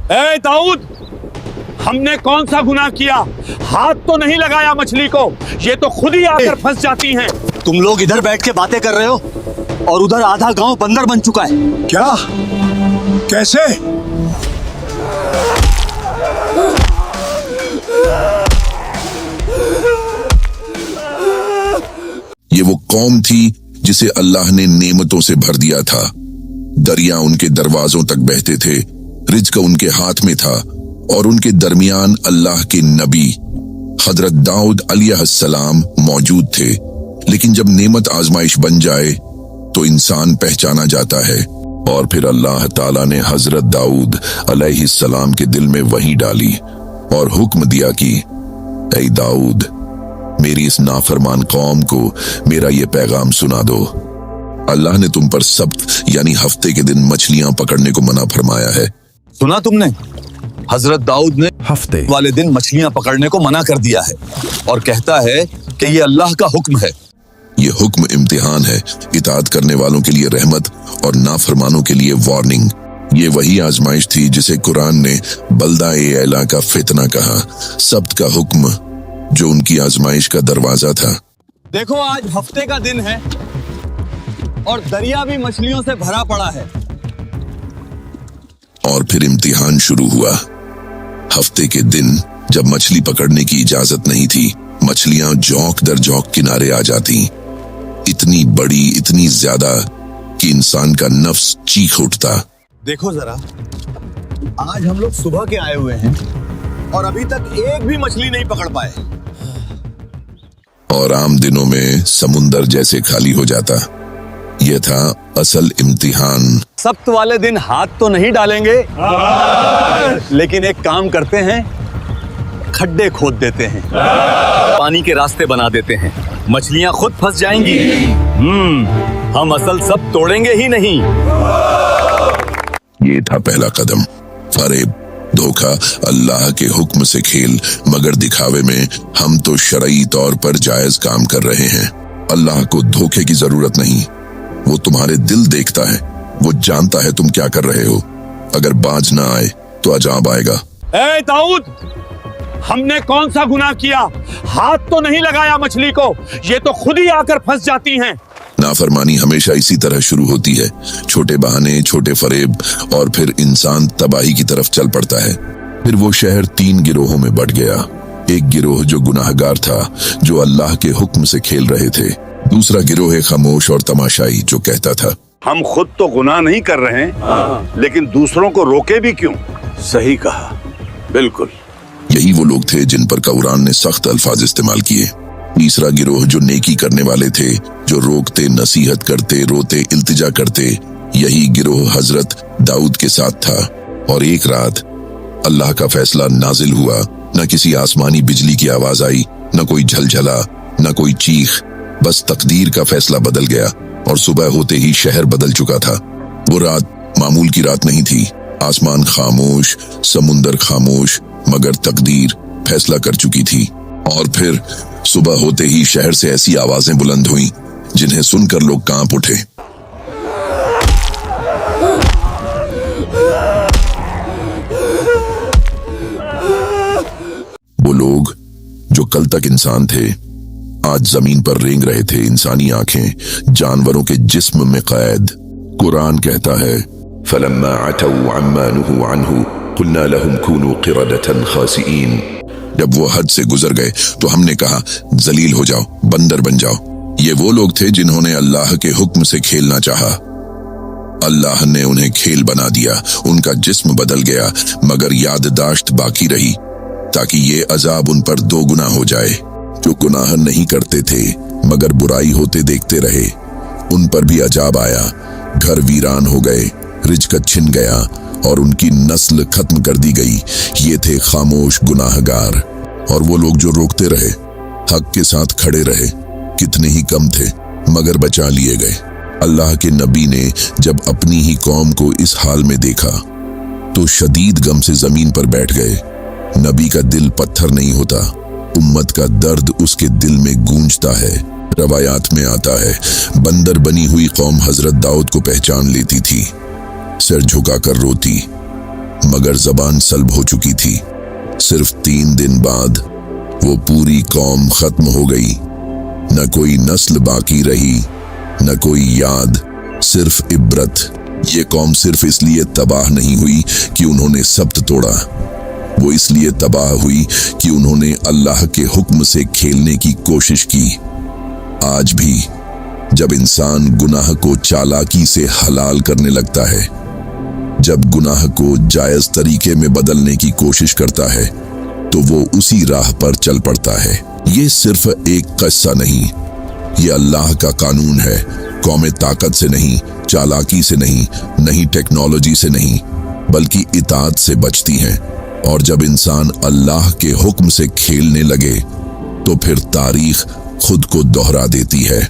ए दाऊद, हमने कौन सा गुनाह किया? हाथ तो नहीं लगाया मछली को, ये तो खुद ही आकर फंस जाती हैं। तुम लोग इधर बैठ के बातें कर रहे हो और उधर आधा गांव बंदर बन चुका है। क्या? कैसे? ये वो कौम थी जिसे अल्लाह ने नेमतों से भर दिया था। दरिया उनके दरवाजों तक बहते थे, रिज्क उनके हाथ में था और उनके दरमियान अल्लाह के नबी हजरत दाऊद अलैहिस्सलाम मौजूद थे। लेकिन जब नेमत आजमाइश बन जाए तो इंसान पहचाना जाता है, और फिर अल्लाह ताला ने हजरत दाऊद अलैहिस्सलाम के दिल में वही डाली और हुक्म दिया कि ऐ दाऊद, मेरी इस नाफरमान कौम को मेरा ये पैगाम सुना दो। अल्लाह ने तुम पर सब्त यानी हफ्ते के दिन मछलियां पकड़ने को मना फरमाया है। सुना तुमने? हजरत दाऊद ने हफ्ते वाले दिन मछलियां पकड़ने को मना कर दिया है और कहता है कि ये अल्लाह का हुक्म है। ये हुक्म इम्तिहान है, इताअत करने वालों के लिए रहमत और नाफरमानों के लिए वार्निंग। ये वही आजमाइश थी जिसे कुरान ने बल्दा-ए-एला का फितना कहा। सब्त का हुक्म जो उनकी आजमाइश का दरवाजा था। देखो, आज हफ्ते का दिन है और दरिया भी मछलियों से भरा पड़ा है। और फिर इम्तिहान शुरू हुआ। हफ्ते के दिन जब मछली पकड़ने की इजाजत नहीं थी, मछलियां जौक दर जौक किनारे आ जाती, इतनी बड़ी, इतनी ज्यादा कि इंसान का नफ्स चीख उठता। देखो जरा, आज हम लोग सुबह के आए हुए हैं और अभी तक एक भी मछली नहीं पकड़ पाए। और आम दिनों में समुंदर जैसे खाली हो जाता। यह था असल इम्तिहान। सब्त वाले दिन हाथ तो नहीं डालेंगे, लेकिन एक काम करते हैं, खड्डे खोद देते हैं, पानी के रास्ते बना देते हैं, मछलियां खुद फंस जाएंगी। हम असल सब तोड़ेंगे ही नहीं। ये था पहला कदम। फरेब, धोखा, अल्लाह के हुक्म से खेल, मगर दिखावे में हम तो शरई तौर पर जायज काम कर रहे हैं। अल्लाह को धोखे की जरूरत नहीं, वो तुम्हारे दिल देखता है, वो जानता है तुम क्या कर रहे हो। अगर बाज ना आए तो अजाब आएगा। ए दाऊद, हमने कौन सा गुनाह किया? हाथ तो नहीं लगाया मछली को, ये तो खुद ही आकर फंस जाती हैं। नाफरमानी हमेशा इसी तरह शुरू होती है, छोटे बहाने, छोटे फरेब, और फिर इंसान तबाही की तरफ चल पड़ता है। फिर वो शहर 3 गिरोहों में बट गया। एक गिरोह जो गुनाहगार था, जो अल्लाह के हुक्म से खेल रहे थे। दूसरा गिरोह खामोश और तमाशाई, जो कहता था हम खुद तो गुनाह नहीं कर रहे हैं, लेकिन दूसरों को रोके भी क्यों? सही कहा, बिल्कुल। यही वो लोग थे जिन पर कुरान ने सख्त अल्फाज इस्तेमाल किए। तीसरा गिरोह जो नेकी करने वाले थे, जो रोकते, नसीहत करते, रोते, इल्तिजा करते। यही गिरोह हजरत दाऊद के साथ था। और एक रात अल्लाह का फैसला नाजिल हुआ। न किसी आसमानी बिजली की आवाज आई, न कोई झलझला, न कोई चीख, बस तकदीर का फैसला बदल गया और सुबह होते ही शहर बदल चुका था। वो रात मामूल की रात नहीं थी। आसमान खामोश, समुंदर खामोश, मगर तकदीर फैसला कर चुकी थी। और फिर सुबह होते ही शहर से ऐसी आवाजें बुलंद हुईं जिन्हें सुनकर लोग कांप उठे। वो लोग जो कल तक इंसान थे, आज जमीन पर रेंग रहे थे, इंसानी आंखें जानवरों के जिस्म में कैद। कुरान कहता है फलम्मा अतौ अम्मा नुहू अन्हु कुल्ना लहुम कूनू क़िरदतन खासिईन। जब वो हद से गुजर गए तो हमने कहा जलील हो जाओ, बंदर बन जाओ। ये वो लोग थे जिन्होंने अल्लाह के हुक्म से खेलना चाहा। अल्लाह ने उन्हें खेल बना दिया, उनका जिस्म बदल गया, मगर याददाश्त बाकी रही, ताकि ये अजाब उन पर 2 गुना हो जाए। जो गुनाह नहीं करते थे मगर बुराई होते देखते रहे, उन पर भी अजाब आया। घर वीरान हो गए, रिज़्क़ छिन गया और उनकी नस्ल खत्म कर दी गई। ये थे खामोश गुनाहगार। और वो लोग जो रोकते रहे, हक के साथ खड़े रहे, कितने ही कम थे मगर बचा लिए गए। अल्लाह के नबी ने जब अपनी ही कौम को इस हाल में देखा तो शदीद गम से जमीन पर बैठ गए। नबी का दिल पत्थर नहीं होता, उम्मत का दर्द उसके दिल में गूंजता है। रवायात में आता है बंदर बनी हुई कौम हजरत दाऊद को पहचान लेती थी, सिर झुकाकर रोती, मगर जबान सल्ब हो चुकी थी। सिर्फ 3 दिन बाद वो पूरी कौम खत्म हो गई। न कोई नस्ल बाकी रही, न कोई याद, सिर्फ इब्रत। ये कौम सिर्फ इसलिए तबाह नहीं हुई कि उन्होंने सब्त तोड़ा, वो इसलिए तबाह हुई कि उन्होंने अल्लाह के हुक्म से खेलने की कोशिश की। आज भी जब इंसान गुनाह को चालाकी से हलाल करने लगता है, जब गुनाह को जायज तरीके में बदलने की कोशिश करता है, तो वो उसी राह पर चल पड़ता है। ये सिर्फ एक किस्सा नहीं, ये अल्लाह का कानून है। कौमें ताकत से नहीं, चालाकी से नहीं, नई टेक्नोलॉजी से नहीं, बल्कि इताअत से बचती हैं। और जब इंसान अल्लाह के हुक्म से खेलने लगे, तो फिर तारीख खुद को दोहरा देती है।